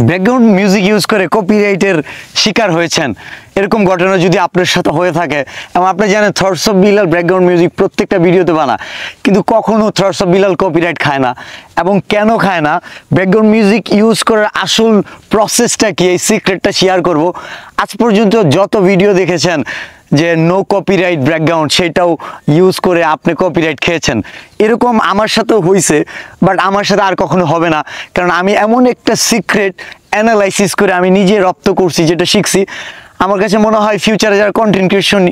Background music use করে কপিরাইটের শিকার হয়েছেন, এরকম ঘটনা যদি আপনার সাথে হয়ে থাকে, এবং আপনি জানেন thoughts of Bilal background music প্রত্যেকটা ভিডিওতে বানা, কিন্তু কখনো থটস অফ বিলাল কপিরাইট খায় না। এবং কেন খায় না, ব্যাকগ্রাউন্ড মিউজিক ইউজ করার আসল প্রসেসটা কি, এই সিক্রেটটা শেয়ার করব। আজ পর্যন্ত যত ভিডিও দেখেছেন যে নো কপিরাইট ব্যাকগ্রাউন্ড, সেটাও ইউজ করে আপনি কপিরাইট খেয়েছেন, এরকম আমার সাথেও হয়েছে, বাট আমার সাথে আর কখনো হবে না। কারণ আমি এমন একটা সিক্রেট অ্যানালাইসিস করে আমি নিজে রপ্ত করছি, যেটা শিখছি। আমার কাছে মনে হয় ফিউচারে যারা কন্টেন্ট ক্রিয়েশন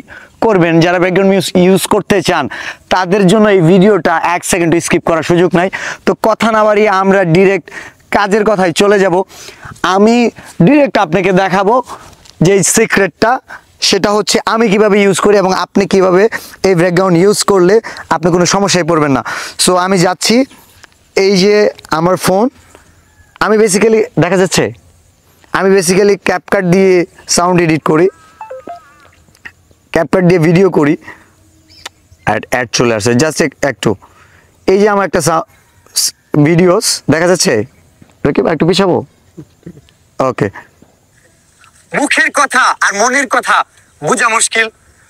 করবেন, যারা ব্যাকগ্রাউন্ড ইউজ করতে চান, তাদের জন্য এই ভিডিওটা 1 সেকেন্ড স্কিপ করার সুযোগ নাই। তো কথা না বাড়িয়ে আমরা ডিরেক্ট কাজের কথায় চলে যাব। আমি ডিরেক্ট আপনাকে দেখাবো যে এই সিক্রেটটা, সেটা হচ্ছে আমি কিভাবে ইউজ করি এবং আপনি কিভাবে এই ব্যাকগ্রাউন্ড ইউজ করলে আপনি কোনো সমস্যায় পড়বেন না। সো আমি যাচ্ছি, এই যে আমার ফোন, আমি বেসিক্যালি দেখা যাচ্ছে আমি বেসিক্যালি ক্যাপকাট দিয়ে সাউন্ড এডিট করি, ক্যাপকাট দিয়ে ভিডিও করি। অ্যাড চলে আসছে জাস্ট একটু, এই যে আমার একটা ভিডিওস দেখা যাচ্ছে, একটু পিছাবো, ওকে। মুখের কথা আর মনের কথা বোঝা মুশকিল,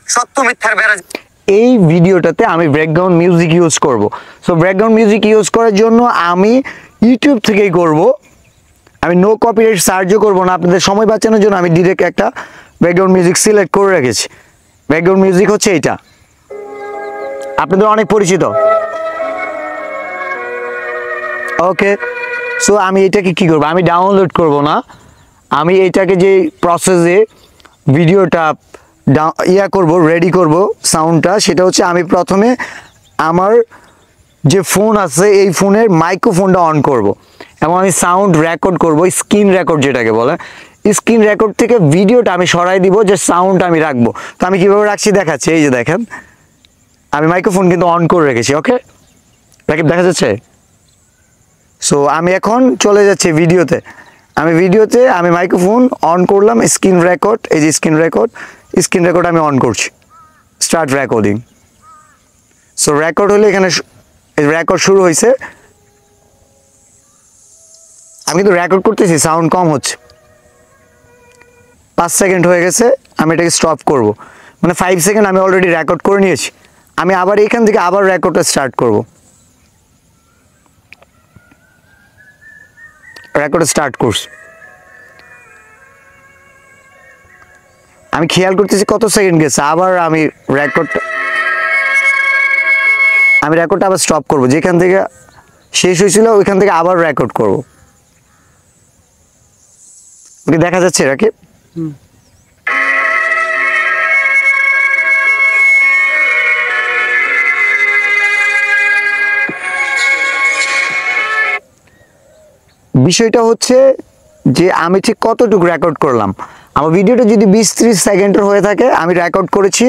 সত্য মিথ্যার বেড়া। এই ভিডিওটাতে আমি ব্যাকগ্রাউন্ড মিউজিক ইউজ করব। সো ব্যাকগ্রাউন্ড মিউজিক ইউজ করার জন্য আমি ইউটিউব থেকেই করব, আমি নো কপিরাইট সার্চও করব না। আপনাদের সময় বাঁচানোর জন্য আমি ডিরেক্ট একটা ব্যাকগ্রাউন্ড মিউজিক সিলেক্ট করে রেখেছি। ব্যাকগ্রাউন্ড মিউজিক হচ্ছে এইটা, আপনাদের অনেক পরিচিত, ওকে। সো আমি এটাকে কি করব, আমি ডাউনলোড করব না, আমি এইটাকে যে প্রসেসে ভিডিওটা করব, রেডি করব সাউন্ডটা, সেটা হচ্ছে আমি প্রথমে আমার যে ফোন আছে এই ফোনের মাইক্রোফোনটা অন করব এবং আমি সাউন্ড রেকর্ড করব, স্ক্রিন রেকর্ড যেটাকে বলে। স্ক্রিন রেকর্ড থেকে ভিডিওটা আমি সরাই দিব, যে সাউন্ড আমি রাখবো। তো আমি কীভাবে রাখছি দেখাচ্ছি, এই যে দেখেন আমি মাইক্রোফোন কিন্তু অন করে রেখেছি, ওকে রাকিব দেখা যাচ্ছে। সো আমি এখন চলে যাচ্ছি ভিডিওতে, আমি মাইক্রোফোন অন করলাম, স্ক্রিন রেকর্ড, এই যে স্ক্রিন রেকর্ড আমি অন করছি, স্টার্ট রেকর্ডিং। সো রেকর্ড হলে এখানে রেকর্ড শুরু হয়েছে, আমি কিন্তু রেকর্ড করতেছি, সাউন্ড কম হচ্ছে, 5 সেকেন্ড হয়ে গেছে। আমি এটাকে স্টপ করব, মানে 5 সেকেন্ড আমি অলরেডি রেকর্ড করে নিয়েছি। আমি আবার এখান থেকে আবার রেকর্ডটা স্টার্ট করব, রেকর্ড স্টার্ট করছি। আমি খেয়াল করতেছি কত সেকেন্ড গেছে, আবার আমি রেকর্ডটা আবার স্টপ করব, যেখান থেকে শেষ হয়েছিল ওইখান থেকে আবার রেকর্ড করব। ওকে দেখা যাচ্ছে রাকিব? বিষয়টা হচ্ছে যে আমি ঠিক কতটুকু রেকর্ড করলাম। আমার ভিডিওটা যদি 20-30 সেকেন্ডের হয়ে থাকে, আমি রেকর্ড করেছি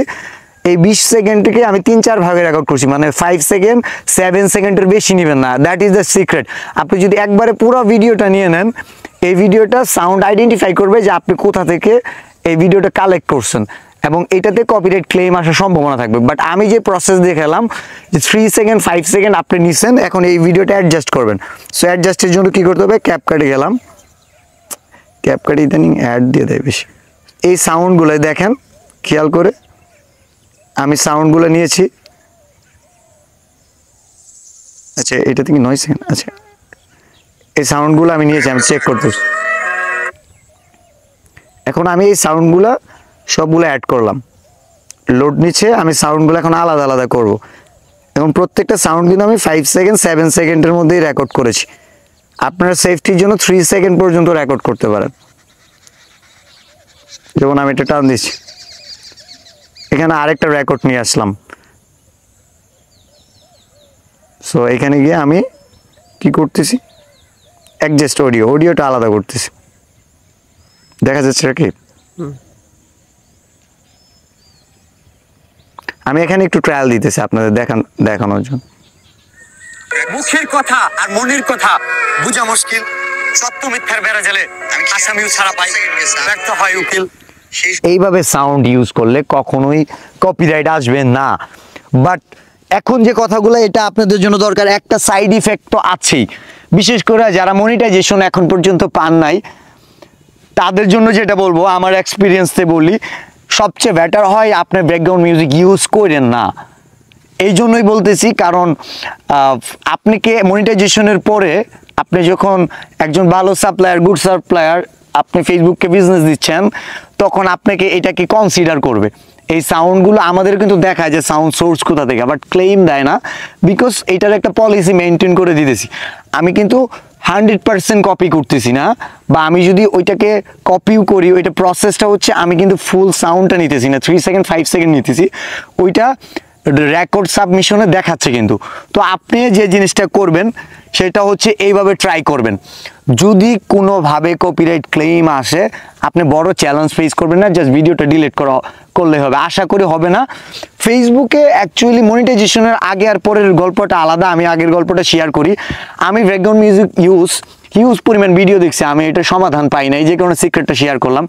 এই 20 সেকেন্ডকে আমি 3-4 ভাগে রেকর্ড করছি, মানে 5 সেকেন্ড 7 সেকেন্ডের বেশি নেবেন না। That is the secret. আপনি যদি একবারে পুরো ভিডিওটা নিয়ে নেন, এই ভিডিওটা সাউন্ড আইডেন্টিফাই করবে যে আপনি কোথা থেকে এই ভিডিওটা কালেক্ট করছেন, এবং এটাতে কপিরাইট ক্লেম আসার সম্ভাবনা থাকবে। বাট আমি যে প্রসেস দেখালাম যে 3 সেকেন্ড 5 সেকেন্ড আপনি নিছেন, এখন এই ভিডিওটা অ্যাডজাস্ট করবেন। সো অ্যাডজাস্টের জন্য কী করতে হবে, ক্যাপকাটে গেলাম, ক্যাপকাটে ইদানিং অ্যাড দিয়ে দেয় বেশি। এই সাউন্ডগুলো দেখেন খেয়াল করে, আমি সাউন্ডগুলো নিয়েছি। আচ্ছা এটা থেকে 9 সেকেন্ড, আচ্ছা এই সাউন্ডগুলো আমি নিয়েছি, আমি চেক করতেছি। এখন আমি এই সাউন্ডগুলো সবগুলো অ্যাড করলাম, লোড নিচ্ছে, আমি সাউন্ডগুলো এখন আলাদা আলাদা করব। এবং প্রত্যেকটা সাউন্ড কিন্তু আমি 5 সেকেন্ড 7 সেকেন্ডের মধ্যেই রেকর্ড করেছি। আপনারা সেফটির জন্য 3 সেকেন্ড পর্যন্ত রেকর্ড করতে পারেন। যেমন আমি এটা টান দিচ্ছি, এখানে আরেকটা রেকর্ড নিয়ে আসলাম। সো এখানে গিয়ে আমি কি করতেছি, অ্যাডজাস্ট অডিওটা আলাদা করতেছি, দেখা যাচ্ছে কি? আমি এখানে একটু ট্রায়াল দিতেছি আপনাদের দেখানোর জন্য। মুখের কথা আর মনের কথা বোঝা মুশকিল, সত্য মিথ্যার বেড়া জালে আসামিও ছাড়া পাই, ব্যর্থ হয় উকিল। এইভাবে সাউন্ড ইউজ করলে কখনোই কপিরাইট আসবে না। বাট এখন যে কথাগুলো এটা আপনাদের জন্য দরকার, একটা সাইড ইফেক্ট তো আছেই, বিশেষ করে যারা মনিটাইজেশন এখন পর্যন্ত পান নাই তাদের জন্য যেটা বলবো, আমার এক্সপিরিয়েন্সে বলি, সবচেয়ে বেটার হয় আপনি ব্যাকগ্রাউন্ড মিউজিক ইউজ করেন না। এই জন্যই বলতেছি, কারণ আপনাকে মনিটাইজেশনের পরে আপনি যখন একজন ভালো সাপ্লায়ার, গুড সাপ্লায়ার, আপনি ফেসবুককে বিজনেস দিচ্ছেন, তখন আপনাকে এটাকে কনসিডার করবে। এই সাউন্ডগুলো আমাদের কিন্তু দেখায় যে সাউন্ড সোর্স কোথা থেকে, বাট ক্লেইম দেয় না, বিকজ এটার একটা পলিসি মেনটেন করে দিতেছি। আমি কিন্তু 100% কপি করতেছি না, বা আমি যদি ওইটাকে কপিও করি, ওইটা প্রসেসটা হচ্ছে আমি কিন্তু ফুল সাউন্ডটা নিতেছি না, 3 সেকেন্ড 5 সেকেন্ড নিতেছি, ওইটা রেকর্ড সাবমিশনে দেখাচ্ছে কিন্তু। তো আপনি যে জিনিসটা করবেন সেটা হচ্ছে এইভাবে ট্রাই করবেন। যদি কোনোভাবে কপিরাইট ক্লেইম আসে, আপনি বড় চ্যালেঞ্জ ফেস করবেন না, জাস্ট ভিডিওটা ডিলিট করলে হবে। আশা করি হবে না। ফেসবুকে অ্যাকচুয়ালি মনিটাইজেশনের আগে আর পরের গল্পটা আলাদা, আমি আগের গল্পটা শেয়ার করি। আমি ব্যাকগ্রাউন্ড মিউজিক হিউজ পরিমাণ ভিডিও দেখছি, আমি এটা সমাধান পাই না, এই যে কারণে সিক্রেটটা শেয়ার করলাম।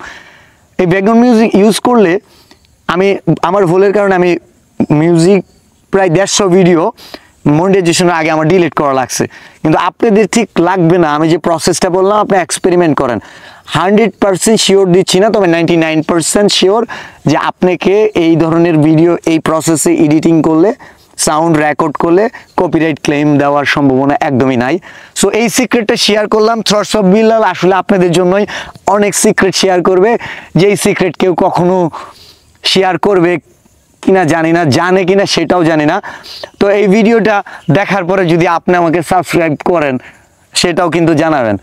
এই ব্যাকগ্রাউন্ড মিউজিক ইউজ করলে আমার ভুলের কারণে আমি মিউজিক প্রায় 150 ভিডিও মনিটাইজেশনের আগে আমার ডিলিট করা লাগছে। কিন্তু আপনাদের ঠিক লাগবে না, আমি যে প্রসেসটা বললাম আপনি এক্সপেরিমেন্ট করেন। 100% শিওর দিচ্ছি না, তবে 99% শিওর যে আপনাকে এই ধরনের ভিডিও এই প্রসেসে এডিটিং করলে, সাউন্ড রেকর্ড করলে কপিরাইট ক্লেম দেওয়ার সম্ভাবনা একদমই নাই। সো এই সিক্রেটটা শেয়ার করলাম। থ্রটস অফ বিল্লাল আসলে আপনাদের জন্যই অনেক সিক্রেট শেয়ার করবে, যেই সিক্রেট কেউ কখনো শেয়ার করবে কিনা জানি না, জানে কিনা সেটাও জানি না। তো এই ভিডিওটা দেখার পরে যদি আপনি আমাকে সাবস্ক্রাইব করেন সেটাও কিন্তু জানাবেন।